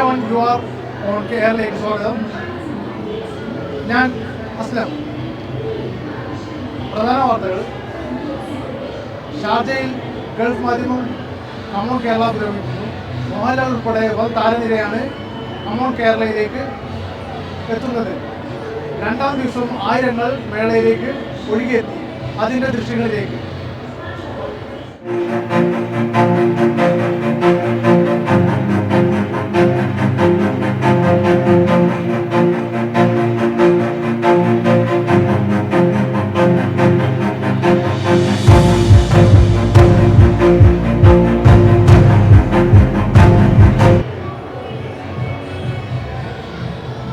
Media one you are on കേരളയിലേക്ക് സ്വാഗതം. ഞാൻ അസ്ലം. പ്രധാന വാർത്തകൾ. ഷാർജയിൽ ഗൾഫ് മാധ്യമം കമോൺ കേരള പുരോഗമിക്കുന്നു. മോഹൻലാൽ ഉൾപ്പെടെ താരനിരയാണ് കമോൺ കേരളയിലേക്ക് എത്തുന്നത്. രണ്ടാം ദിവസം ആയിരങ്ങൾ മേളയിലേക്ക് ഒഴുകിയെത്തി. അതിൻ്റെ ദൃശ്യങ്ങളിലേക്ക്.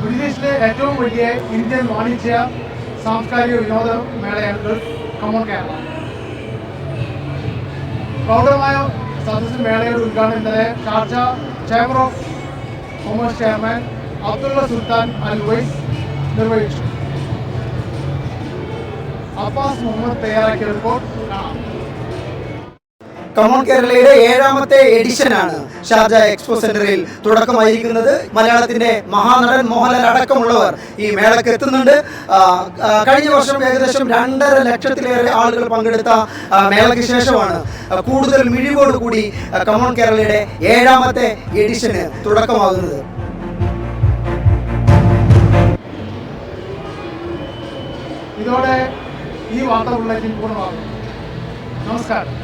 ബ്രിട്ടീഷിലെ ഏറ്റവും വലിയ ഇന്ത്യൻ വാണിജ്യ സാംസ്കാരിക വിനോദ മേളയാണ് കമോൺ കേരള. പ്രൗഢമായ സദസ്സ് മേളയുടെ ഉദ്ഘാടനം ഇന്നലെ Sharjah chamber of commerce chairman Abdullah Sultan Al Owais നിർവഹിച്ചു. അബ്ബാസ് മുഹമ്മദ് തയ്യാറാക്കിയ റിപ്പോർട്ട് കാണാം. കമോൺ കേരളയുടെ 7ാമത്തെ എഡിഷനാണ് ഷാർജ എക്സ്പോ സെന്ററിൽ തുടക്കമായിരിക്കുന്നത്. മലയാളത്തിന്റെ മഹാനടൻ മോഹൻലാൽ അടക്കമുള്ളവർ ഈ മേളയ്ക്ക് എത്തുന്നുണ്ട്. കഴിഞ്ഞ വർഷം ഏകദേശം 2.5 ലക്ഷത്തിലേറെ ആളുകൾ പങ്കെടുത്ത മേളയ്ക്ക് ശേഷമാണ് കൂടുതൽ മിഴിവോടുകൂടി കമോൺ കേരളയുടെ 7ാമത്തെ എഡിഷന് തുടക്കമാകുന്നത്. ഇതോടെ ഈ വാർത്ത ബുള്ളറ്റിൻ പൂർണ്ണമാകുന്നു. നമസ്കാരം.